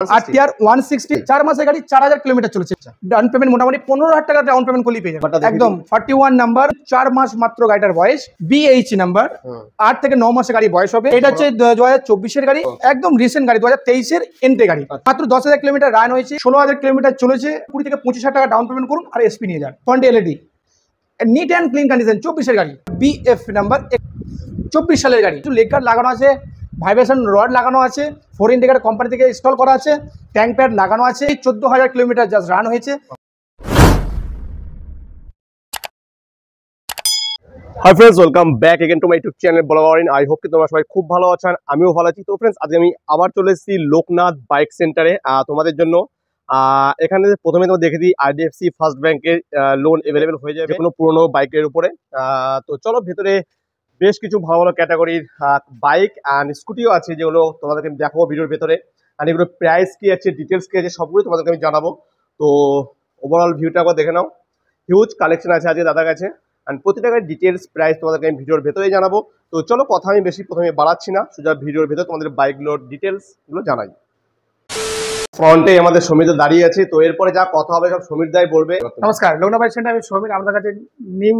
RTR 160 4 মাসের গাড়ি 4000 kilometre চলেছে। ডাউন পেমেন্ট মোটামুটি 15000 টাকা ডাউন পেমেন্ট করলেই পেয়ে যাবেন একদম। 41 নাম্বার, 4 মাস মাত্র গাড়িটার বয়স। বিএইচ নাম্বার, 8 থেকে 9 মাসের গাড়ি বয়স হবে। এটা হচ্ছে 2024 এর গাড়ি, একদম রিসেন্ট গাড়ি, 2023 এর এন্টে গাড়ি। মাত্র 10000 কিলোমিটার রান হয়েছে, 16000 কিলোমিটার চলেছে। 20 থেকে 25000 টাকা ডাউন পেমেন্ট করুন আর এসপি নিয়ে যান। Front LED, neat and clean condition. 24 এর গাড়ি, বিএফ নাম্বার, 24 সালের গাড়ি। একটু লেগ গার্ড লাগানো আছে, ভাইব্রেশন রড লাগানো আছে, 4 ইন্ডিকেটর কোম্পানি থেকে ইনস্টল করা আছে, ট্যাঙ্ক প্যাড লাগানো আছে। 14000 কিলোমিটার জাস্ট রান হয়েছে। Hi friends, welcome back again to my YouTube channel ব্লগারিন। আই হোপ কি তোমরা সবাই খুব ভালো আছেন, আমিও ভালো আছি। তো ফ্রেন্ডস, আজকে আমি আবার চলে এসেছি লোকনাথ বাইক সেন্টারে তোমাদের জন্য। এখানে প্রথমে তোমরা দেখে দিই, আইডিএফসি ফার্স্ট ব্যাংকের লোন অ্যাভেলেবেল হয়ে যাবে কোনো পুরোনো বাইকের উপরে। তো চলো, ভেতরে বেশ কিছু ভালো ভালো ক্যাটাগরির বাইক অ্যান্ড স্কুটিও আছে, যেগুলো তোমাদেরকে আমি দেখাবো ভিডিওর ভেতরে। আর এগুলো প্রাইস কি আছে, ডিটেলস কি আছে, সবগুলো তোমাদেরকে আমি জানাবো। তো ওভারঅল ভিউটা একবার দেখে নাও। হিউজ কালেকশন আছে আজকে দাদার কাছে, অ্যান্ড প্রতিটা গাড়ির ডিটেলস প্রাইস তোমাদেরকে আমি ভিডিওর ভেতরেই জানাবো। তো চলো, কথা আমি বেশি প্রথমে বাড়াচ্ছি না, সোজা ভিডিওর ভেতর তোমাদের বাইকগুলোর ডিটেলসগুলো জানাই। ফ্রন্টে আমাদের সমীর দাঁড়িয়ে আছে, তো এরপরে যা কথা হবে সব সমীর দাই বলবে। নমস্কার, লোকনাথ বাইক সেন্টার, আমি সমীর। আপনার কাছে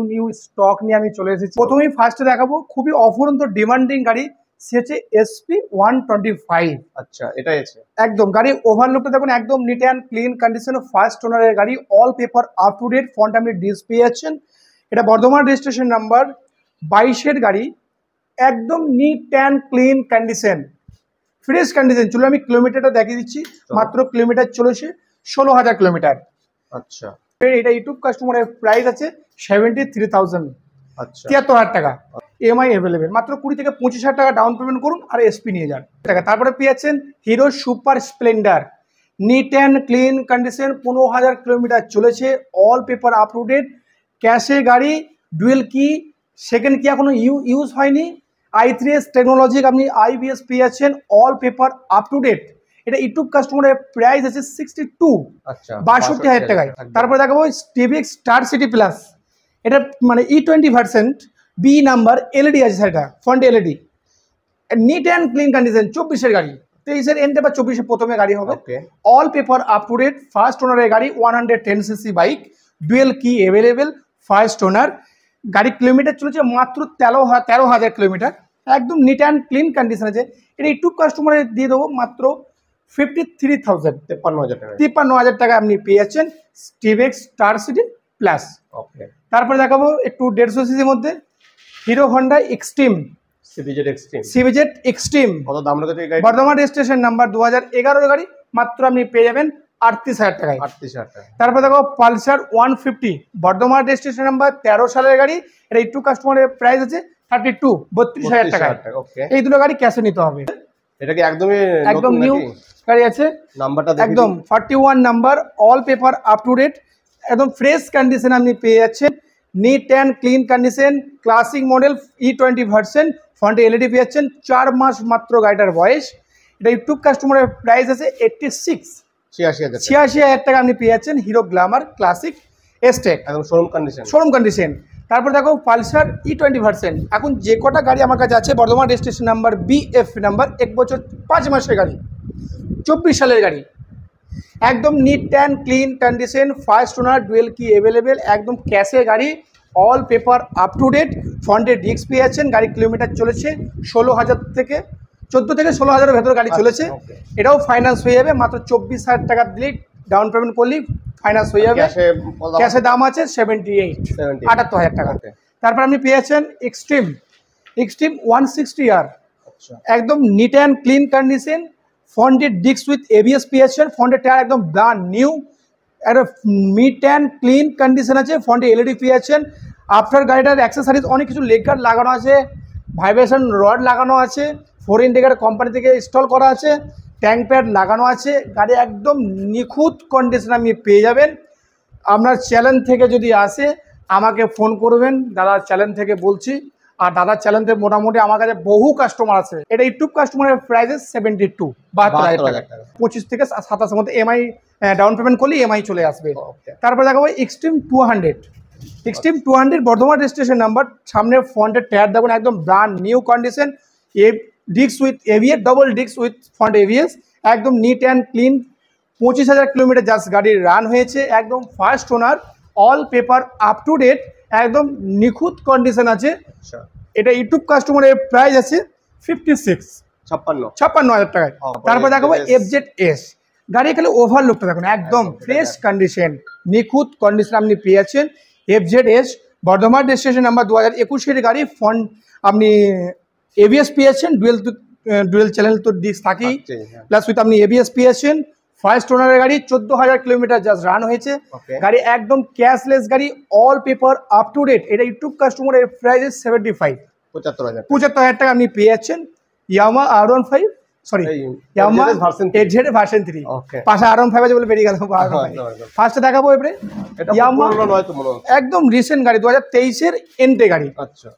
নিউ স্টক নিয়ে আমি চলে এসেছি। প্রথমেই ফার্স্টে দেখাবো খুবই অফুরন্ত ডিমান্ডিং গাড়ি, সে হচ্ছে এসপি 125। আচ্ছা, এটাই আছে একদম। গাড়ি ওভারলুকটা দেখুন, একদম neat and clean condition, first ওনারের গাড়ি, all paper up to date. Front আপনি ডিসপ্লে আছেন। এটা বর্ধমান রেজিস্ট্রেশন নাম্বার 22-এর গাড়ি, একদম neat and clean condition, fresh condition. চলো আমি কিলোমিটারটা দেখিয়ে দিচ্ছি। মাত্র কিলোমিটার চলেছে 16000 কিলোমিটার। আচ্ছা, এটা ইউটিউব কাস্টমারের প্রাইস আছে 73,000, আচ্ছা 73,000 টাকা। EMI available. মাত্র 20 থেকে 25000 টাকা ডাউন পেমেন্ট করুন আর এসপি নিয়ে যান। তারপরে পেয়ে যাচ্ছেন Hero Super Splendor, neat and clean condition, 15000 kilometre চলেছে, all paper up to date, ক্যাশে গাড়ি, ডুয়েল কি, সেকেন্ড কি এখনো ইউজ হয়নি। i3s টেকনোলজি, আপনি আইবিএস পেয়ে যাচ্ছেন, all paper up to date. এটা ইউটিউব কাস্টমারের প্রাইস আছে 62,000 টাকায়। তারপরে দেখাবো টিভিএক্স স্টার সিটি প্লাস, এটা মানে E20 ভার্সেন্ট, বি নাম্বার, এলইডি আছে সেটা, front LED, neat and clean condition. 24-এর গাড়ি, 23-এর এন্ডে বা 24-এর প্রথমে গাড়ি হবে। All paper up to date, first ওনারের গাড়ি, 110cc bike, dual key available, first owner গাড়ি। কিলোমিটার চলেছে মাত্র 13,000 কিলোমিটার, একদম নিট অ্যান্ড ক্লিন কন্ডিশন আছে। এটা ইউটিউব কাস্টমারে দিয়ে দেবো মাত্র 53,000, 53,000 টাকা আপনি পেয়ে যাচ্ছেন টিভিএক্স স্টার সিটি প্লাস। তারপরে দেখাবো একটু 150cc-র মধ্যে Hero Honda Xtreme, CBZ Xtreme. কত দাম রেখেছে এই গাড়ি? বর্ধমান রেজিস্ট্রেশন নাম্বার 2011-এর গাড়ি, মাত্র আপনি পেয়ে যাবেন 38,000 টাকায়। 38,000 টাকা। তারপর দেখো পালসার 150, বর্ধমান রেজিস্ট্রেশন নাম্বার 13 সালের গাড়ি। এটা ইউটিউব কাস্টমারের প্রাইস আছে 32,000 টাকা। এই দুটো গাড়ি ক্যাশে নিতে হবে। এটা কি একদম নিউ গাড়ি আছে, নাম্বারটা একদম 41 number, all paper up to date, একদম ফ্রেশ কন্ডিশন আপনি পেয়ে যাচ্ছেন, neat and clean condition, classic model, E20 version, ফ্রন্টে এলইডি পেয়ে যাচ্ছেন, 4 মাস মাত্র গাড়িটার বয়স। এটা ইউটিউব কাস্টমারের প্রাইস আছে 86,000 টাকা আপনি পেয়ে যাচ্ছেন হিরো গ্ল্যামার ক্লাসিক এস্টেক, একদম শোরুম কন্ডিশন। তারপর দেখো পালসার E20 ভার্সন। এখন যে কটা গাড়ি আমার কাছে আছে, Bardhaman registration number BF number, 1 বছর 5 মাসের গাড়ি, 24 সালের গাড়ি, একদম neat and clean condition, first owner, dual key available, একদম ক্যাশে গাড়ি, all paper up to date, ফ্রন্টে ডিস্ক পেয়ে যাচ্ছেন। গাড়ি কিলোমিটার চলেছে 14,000 থেকে 16,000-এর ভেতর গাড়ি চলেছে। এটাও ফাইন্যান্স হয়ে যাবে, মাত্র 24,000 টাকা দিলেই ডাউন পেমেন্ট করলেই ফাইন্যান্স হয়ে যাবে। ক্যাশে দাম আছে 78,000 টাকা। তারপর আপনি পেয়ে যাচ্ছেন এক্সট্রিম 160R, একদম নিট অ্যান্ড ক্লিন কন্ডিশন, ফ্রন্টের ডিস্ক উইথ এবিএস পেয়ে যাচ্ছেন, ফ্রন্টের টায়ার একদম ব্রান্ড নিউ, একটা নিট অ্যান্ড ক্লিন কন্ডিশন আছে, ফ্রন্টে এলইডি পেয়ে যাচ্ছেন। আফটার গাড়িটার অ্যাক্সেসরিজ অনেক কিছু, লেগ গার্ড লাগানো আছে, ভাইব্রেশন রড লাগানো আছে, 4 ইন্ডিকেটর কোম্পানি থেকে ইনস্টল করা আছে, ট্যাঙ্ক প্যাড লাগানো আছে। গাড়ি একদম নিখুঁত কন্ডিশন আপনি পেয়ে যাবেন। আপনার চ্যানেল থেকে যদি আসে আমাকে ফোন করবেন, দাদা চ্যানেল থেকে বলছি। আর দাদার চ্যানেল থেকে মোটামুটি আমার কাছে বহু কাস্টমার আছে। এটা ইউটিউব কাস্টমারের প্রাইস 72,000 টাকা। 25 থেকে 27-এর মধ্যে এমআই ডাউন পেমেন্ট করলে এমআই চলে আসবে। তারপরে দেখাবো এক্সট্রিম 200, বর্ধমান রেজিস্ট্রেশন নাম্বার, সামনের ফ্রন্টের টায়ার দেখুন একদম brand new condition, disc with ABS, double disc with front ABS, একদম neat and clean, 25,000 kilometre just গাড়ির রান হয়েছে, একদম first owner, all paper up to date, একদম নিখুঁত কন্ডিশন আছে। আচ্ছা, এটা ইউটিউব কাস্টমারের প্রাইস আছে 56,000 টাকায়। তারপর দেখাবো FZS গাড়ি, এখানে ওভারলুকটা দেখুন, একদম ফ্রেশ কন্ডিশন, নিখুঁত কন্ডিশন আপনি পেয়ে যাচ্ছেন। FZS বর্ধমান রেজিস্ট্রেশন নাম্বার 2021 গাড়ি, ফ্রন্ট আপনি ABS পেয়েছেন, ডুয়েল চ্যানেল তো ডিস্ক থাকেই, প্লাস উইথ আপনি ABS পেয়েছেন। ফার্স্ট ওনারের গাড়ি, 14,000 কিলোমিটার জাস্ট রান হয়েছে গাড়ি, একদম ক্যাশলেস গাড়ি, all paper up to date. এটা ইউটিউব কাস্টমারের প্রাইস 75,000 টাকা আপনি পেয়ে যাচ্ছেন। Yamaha R15, sorry Yamaha FZ version 3, পাশে R15 আছে বলে বেরিয়ে গেল। ফার্স্টে দেখাবো এবারে ইয়ামা, একদম রিসেন্ট গাড়ি, 2023-এর এন্টে গাড়ি,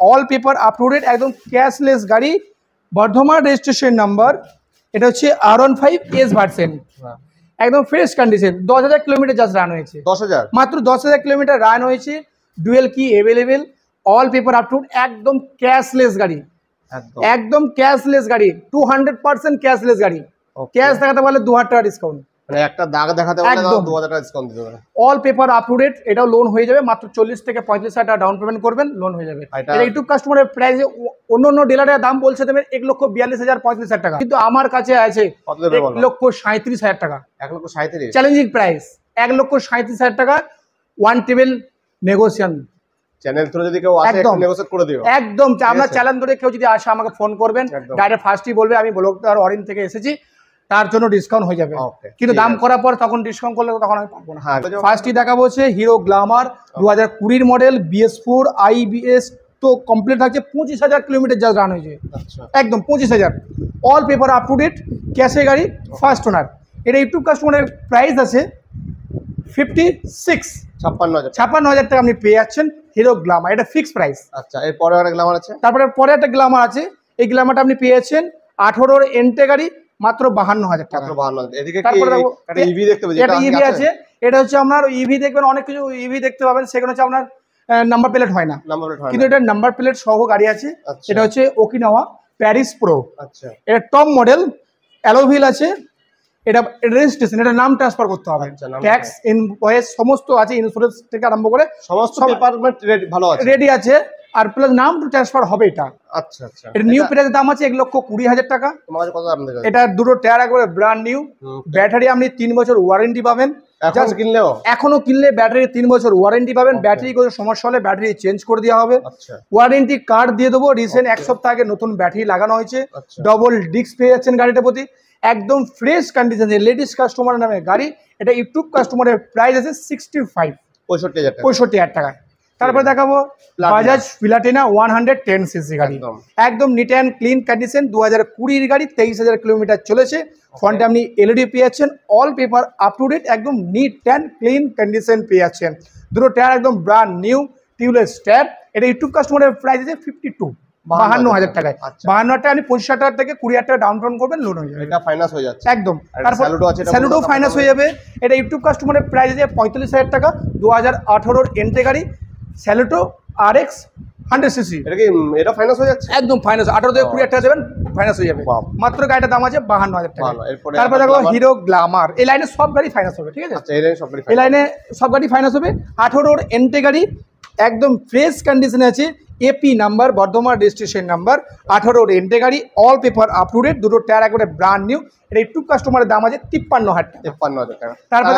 all paper up to date, একদম ক্যাশলেস গাড়ি, বর্ধমান রেজিস্ট্রেশন নাম্বার। এটা হচ্ছে R15S ভার্সন, একদম fresh condition, 10,000 kilometre just run হয়েছে, মাত্র 10,000 কিলোমিটার রান হয়েছে। Dual key available, all paper up to, একদম ক্যাশলেস গাড়ি, একদম ক্যাশলেস গাড়ি, 200% ক্যাশলেস গাড়ি। ক্যাশ দেখাতে পারলে 2,000 টাকা ডিসকাউন্ট, মানে একটা দাগ দেখাতে পারলে 2,000 টাকা ডিসকাউন্ট দিতে পারে। All paper up to date, এটাও লোন হয়ে যাবে, মাত্র 40 থেকে 45,000 টাকা ডাউন পেমেন্ট করবেন, লোন হয়ে যাবে। এটা ইউটিউব কাস্টমারের প্রাইস, অন্য ডিলারের দাম বলছে দেবেন 1,42,000-45,000 টাকা, কিন্তু আমার কাছে আছে 1,37,000 টাকা, 1,37,000 চ্যালেঞ্জিং প্রাইস, 1,37,000 টাকা, one table negotiation. Channel through যদি কেউ আসে একটু নেগোশিয়েট করে দিও, একদম। আমরা চ্যানেল ধরে কেউ যদি আসে আমাকে ফোন করবেন, ডাইরেক্ট ফার্স্টই বলবে আমি ব্লগার অরিন থেকে এসেছি, তার জন্য ডিসকাউন্ট হয়ে যাবে, কিন্তু দাম করার পর তখন ডিসকাউন্ট করলে তখন আমি পারবো না। ফার্স্টই দেখাবো হচ্ছে Hero Glamour 2020 model, BS4 IBS, তো কমপ্লিট থাকছে, 25,000 কিলোমিটার জাস্ট রান হয়েছে, একদম 25,000, all paper up to date, ক্যাশে গাড়ি, ফার্স্ট ওনার। এটা ইউটিউব কাস্টমারের প্রাইস আছে 56,000 টাকা আপনি পেয়ে যাচ্ছেন হিরো গ্ল্যামার, এটা ফিক্সড প্রাইস। আচ্ছা, এরপরে একটা গ্ল্যামার আছে, তারপরে একটা গ্ল্যামার আছে, এই গ্ল্যামারটা আপনি পেয়ে যাচ্ছেন 18-র এন্টে গাড়ি, মাত্র 52,000 টাকা। তারপরে একটা ইভি দেখতে পাবেন, এটা ইভি আছে, এটা হচ্ছে আপনার ইভি দেখবেন, অনেক কিছু ইভি দেখতে পাবেন, সেখানে হচ্ছে আপনার নাম্বার প্লেট হয় না, কিন্তু এটা নাম্বার প্লেট সহ গাড়ি আছে। এটা হচ্ছে ওকিনাওয়া প্যারিস প্রো, এটা টপ মডেল, অ্যালোভিল আছে, এটা রেজিস্ট্রেশন, এটা নাম ট্রান্সফার করতে হবে, ট্যাক্স ইনভয়েস সমস্ত আছে, ইন্স্যুরেন্স থেকে আরম্ভ করে সমস্ত পেপার ভালো আছে, রেডি আছে, আর প্লাস নাম ট্রান্সফার হবে এটা। আচ্ছা, এটা নিউ প্রাইসের দাম আছে 1,20,000 টাকা। এটা দুটো টায়ার একবারে ব্র্যান্ড নিউ, ব্যাটারি আপনি 3 বছর ওয়ারেন্টি পাবেন, এখনো কিনলে ব্যাটারি 3 বছর ওয়ারেন্টি পাবেন, ব্যাটারি কোনো সমস্যা হলে ব্যাটারি চেঞ্জ করে দেওয়া হবে, ওয়ারেন্টি কার্ড দিয়ে দেবো। রিসেন্ট 1 সপ্তাহ আগে নতুন ব্যাটারি লাগানো হয়েছে, ডবল ডিস্ক পেয়ে যাচ্ছেন গাড়িটার প্রতি, একদম ফ্রেশ কন্ডিশন, লেডিস কাস্টমারের নামে গাড়ি। এটা ইউটিউব কাস্টমারের প্রাইস আছে 65,000 টাকা। তারপরে দেখাবো বাজাজ প্লাটিনা 110cc গাড়ি, একদম নিট অ্যান্ড ক্লিন কন্ডিশন, 2020 গাড়ি, 23,000 কিলোমিটার চলেছে। ফ্রন্টে আপনি LED পেয়ে যাচ্ছেন, all paper up to date, একদম নিট অ্যান্ড ক্লিন কন্ডিশন পেয়ে যাচ্ছেন। দুটো টায়ার একদম ব্র্যান্ড নিউ, টিউবলেস টায়ার। এটা ইউটিউব কাস্টমারের প্রাইস আছে 52,000 টাকায়। 52,000 টাকা আপনি 25,000 টাকা থেকে 20,000 টাকা ডাউন পেমেন্ট করবেন, লোন হয়ে যাবে, এটা ফাইন্যান্স হয়ে যাচ্ছে একদম। তারপর স্যালুডো ফাইন্যান্স হয়ে যাবে। এটা ইউটিউব কাস্টমারের প্রাইস আছে 45,000 টাকা, 2018-র এন্টে গাড়ি, স্যালুটো RX 100cc। এটা ফাইন্যান্স হয়ে যাচ্ছে, একদম ফাইন্যান্স, 18 থেকে 20,000 টাকা দেবেন, ফাইন্যান্স হয়ে যাবে, মাত্র গাড়িটার দাম আছে 52,000 টাকা। তারপর দেখো হিরো গ্ল্যামার, এই লাইনে সব গাড়ি ফাইন্যান্স হবে, ঠিক আছে, এই লাইনে সব গাড়ি ফাইন্যান্স হবে। 18-র এন্টে গাড়ি, একদম ফ্রেশ কন্ডিশনে আছে, AP number, Bardhaman registration number, 18-র এন্টে গাড়ি, অল পেপার আপ টু ডেট, দুটো টায়ার একবারে ব্র্যান্ড নিউ। এটা ইউটিউব কাস্টমারের দাম আছে 53,000 টাকা। তারপরে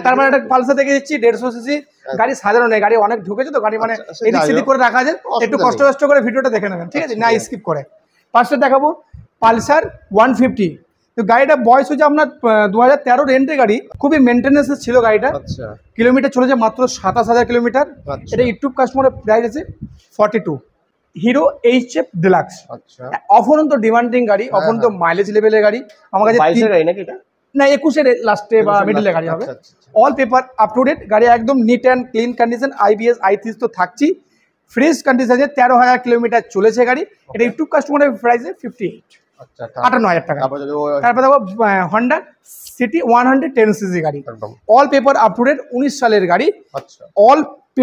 তারপরে একটা পালসার দেখে দিচ্ছি 150cc গাড়ি, সাজানো নেই, গাড়ি অনেক ঢুকেছে তো, গাড়ি মানে এদিক সেদিক করে রাখা আছে, একটু কষ্ট করে ভিডিওটা দেখে নেবেন, ঠিক আছে, না স্কিপ করে। পাঁচটা দেখাবো পালসার 150, তো গাড়িটা বয়স হচ্ছে আপনার 2013-র এন্টে গাড়ি, খুবই মেনটেন্যান্স ছিল গাড়িটা, কিলোমিটার চলেছে মাত্র 27,000 কিলোমিটার। এটা ইউটিউব কাস্টমারের প্রাইস আছে 42। হিরো HF ডিলাক্স, অফরন্ত ডিমান্ডিং গাড়ি, অফরন্ত মাইলেজ লেভেলের গাড়ি, আমার কাছে না 21-এর লাস্টে বা মিডলে গাড়ি হবে, all paper up to date গাড়ি, একদম neat and clean condition, IBS I30 তো থাকছি, ফ্রেশ কন্ডিশনে 13,000 কিলোমিটার চলেছে গাড়ি। এটা ইউটিউব কাস্টমারের প্রাইসে 58,000 টাকা। তারপর দেখো হন্ডা সিটি 110cc গাড়ি, all paper up to date, 19 সালের গাড়ি, অল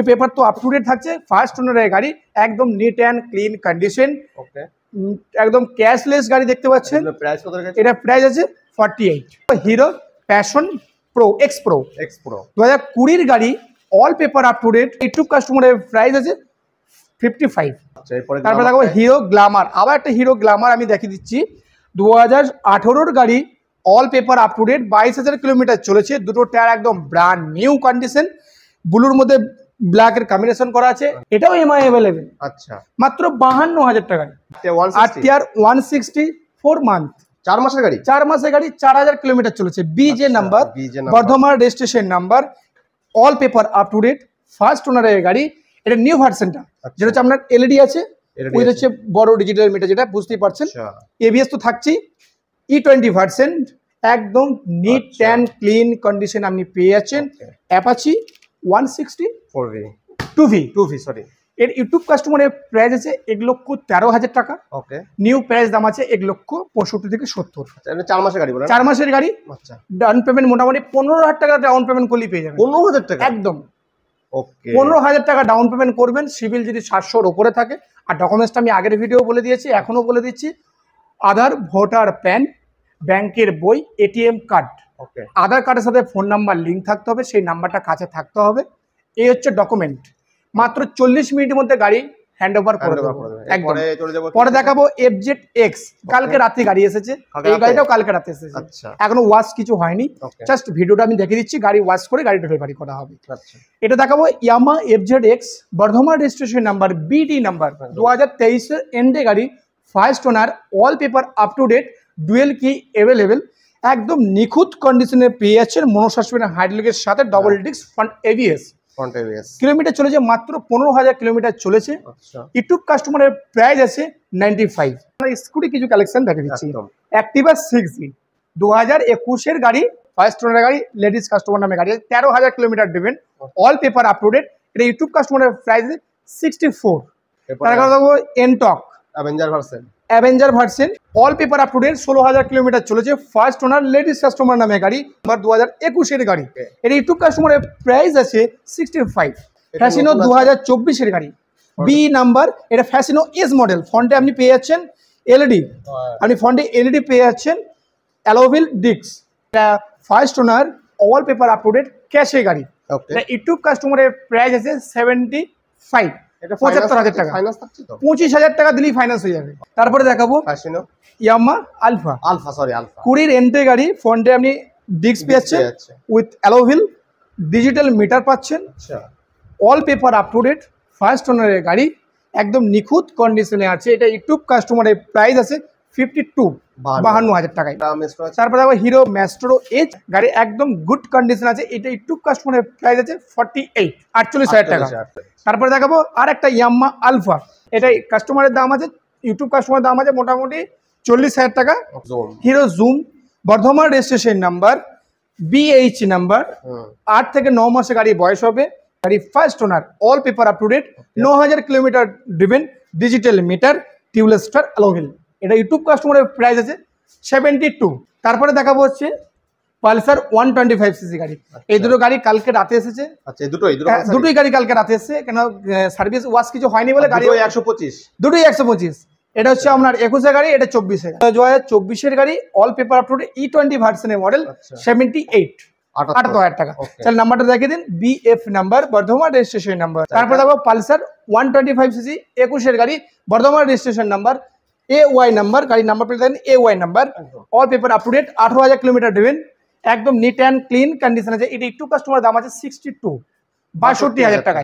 পেপার তো আপ টু ডেট থাকছে, ফার্স্ট ওনারের গাড়ি, একদম নিট অ্যান্ড ক্লিন কন্ডিশন, একদম ক্যাশলেস গাড়ি দেখতে পাচ্ছেন। এটা প্রাইস আছে 48। Hero Passion Pro X Pro X Pro 2020 গাড়ি, all paper up to date, YouTube কাস্টমারের প্রাইস আছে 55। আচ্ছা, এরপরে তারপরে দেখো হিরো গ্ল্যামার, আবার একটা হিরো গ্ল্যামার আমি দেখিয়ে দিচ্ছি। 2018 গাড়ি, all paper up to date, 22,000 kilometre চলেছে। দুটো টায়ার একদম ব্র্যান্ড নিউ কন্ডিশন, ব্লুর মধ্যে ব্ল্যাকের কম্বিনেশন করা আছে। এটাও এমআই অ্যাভেলেবেল, আচ্ছা মাত্র 52,000 টাকায়। আরটিআর 164 মান্থ, 4 মাসের গাড়ি, 4 মাসের গাড়ি, 4000 কিলোমিটার চলেছে। BJ number, Bardhaman registration number, all paper up to date, first ওনারের গাড়ি। এটা নিউ ভার্সনটা, যেটা হচ্ছে আপনার এলইডি আছে, ওই হচ্ছে বড় ডিজিটাল মিটার, যেটা বুঝতেই পারছেন। এবিএস তো থাকছেই। E20 ভার্সন, একদম নিট অ্যান্ড ক্লিন কন্ডিশন আপনি পেয়ে যাচ্ছেন। Apache 164V 2V sorry. এর ইউটিউব কাস্টমারের প্রাইস আছে 1,13,000 টাকা। ওকে, নিউ প্রাইস দাম আছে 1,65,000 থেকে 70। 4 মাসের গাড়ি বলেন? 4 মাসের গাড়ি। আচ্ছা, ডাউন পেমেন্ট মোটামুটি 15,000 টাকা ডাউন পেমেন্ট করলেই পেয়ে যাবেন। 15,000 টাকা একদম। ওকে, 15,000 টাকা ডাউন পেমেন্ট করবেন, সিভিল যদি 700-র উপরে থাকে। আর ডকুমেন্টসটা আমি আগের ভিডিও বলে দিয়েছি, এখনও বলে দিচ্ছি। আধার, ভোটার, প্যান, ব্যাংকের বই, এটিএম কার্ড। ওকে, আধার কার্ডের সাথে ফোন নাম্বার লিঙ্ক থাকতে হবে, সেই নাম্বারটা কাছে থাকতে হবে। এই হচ্ছে ডকুমেন্ট। মাত্র 40 মিনিটের মধ্যে গাড়ি হ্যান্ড ওভার করে দেবো একদম। পরে দেখাবো FZX, কালকে রাতে গাড়ি এসেছে। এই গাড়িটাও কালকে রাতে এসেছে, এখনো ওয়াশ কিছু হয়নি। জাস্ট ভিডিওটা আমি দেখিয়ে দিচ্ছি, গাড়ি ওয়াশ করে গাড়ি ডেলিভারি করা হবে। এটা দেখাবো Yamaha FZX, Bardhaman registration number, BD number, 2023 এন্ডে গাড়ি, first owner, all paper up to date, dual key available, একদম নিখুঁত কন্ডিশনে পেয়ে যাচ্ছেন। মনোসাসপেন্ড হাইড্রোলিকের সাথে double disc front ABS। Kilometre চলেছে মাত্র 15,000 কিলোমিটার চলেছে। ইউটিউব কাস্টমারের প্রাইস আছে 95। স্কুটি কিছু কালেকশন দেখে দিচ্ছি। অ্যাক্টিভা 6G 2021 গাড়ি, ফার্স্ট ওনার গাড়ি, লেডিস কাস্টমার নামে গাড়ি, 13,000 কিলোমিটার দেবেন, all paper up to date. এটা ইউটিউব কাস্টমারের প্রাইস 64। তারপর দেখো এনটক Avenger version, all paper up to date, 16,000 kilometre চলেছে, ফার্স্ট ওনার, লেডিস কাস্টমার নামে গাড়ি, 2021 গাড়ি। এটা ইউটিউব কাস্টমারের প্রাইস আছে 65। ফ্যাসিনো 2024 গাড়ি, বি নাম্বার, এটা ফ্যাসিনো এস মডেল। ফ্রন্টে আপনি পেয়ে যাচ্ছেন এলইডি, আপনি ফ্রন্টে এলইডি পেয়ে যাচ্ছেন, অ্যালোভিল ডিস্ক। এটা first owner, all paper up to date, ক্যাশে গাড়ি। এটা ইউটিউব কাস্টমারের প্রাইস আছে 75। 75,000 টাকা, 25,000 টাকা দিলেই ফাইন্যান্স হয়ে যাবে। তারপরে দেখাবো ইয়ামা আলফা 20 এন্ট্রি গাড়ি, ফ্রন্টে আপনি ডিস্ক পেয়েছেন উইথ অ্যালোভিল ডিজিটাল মিটার পাচ্ছেন, all paper up to date, first ওনারের গাড়ি, একদম নিখুঁত কন্ডিশনে আছে। এটা ইউটিউব কাস্টমারের প্রাইস আছে 52,000 টাকায়। তারপরে দেখো হিরো ম্যাস্ট্রো এজ গাড়ি, একদম গুড কন্ডিশন আছে। এটা ইউটিউব কাস্টমারের প্রাইস আছে 48,000 টাকা। তারপরে দেখাবো আর একটা ইয়াম্মা আলফা, এটা কাস্টমারের দাম আছে, ইউটিউব কাস্টমারের দাম আছে মোটামুটি 40,000 টাকা। Hero Zoom, Bardhaman registration number, BH number, 8 থেকে 9 মাসে গাড়ি বয়স হবে। গাড়ি first owner, all paper up to date, 9,000 kilometre driven, digital meter, tubeless স্টার, অ্যালোভিল। এটা ইউটিউব কাস্টমারের প্রাইস আছে 72। তারপরে দেখাবো হচ্ছে পালসার 125cc গাড়ি। এই দুটো গাড়ি কালকে রাতে এসেছে। দুটোই গাড়ি কালকে রাতে এসেছে, কেন সার্ভিস ওয়াশ কিছু হয়নি বলে গাড়ি 125, দুটোই 125। এটা হচ্ছে আপনার 21 গাড়ি, এটা 24 2024 গাড়ি, all paper up to date, E20 ভার্সনের মডেল, 78,000 টাকা। তাহলে নাম্বারটা দেখিয়ে দিন, BF number, Bardhaman registration number. তারপরে দেখো পালসার 125cc 21 গাড়ি, Bardhaman registration number, AY number, গাড়ি নাম্বার প্লেট দেখেন AY number, all paper up to date, 18,000 kilometre দেবেন, একদম নিট অ্যান্ড ক্লিন কন্ডিশন আছে। এটা একটু কাস্টমার দাম আছে 62,000 টাকা।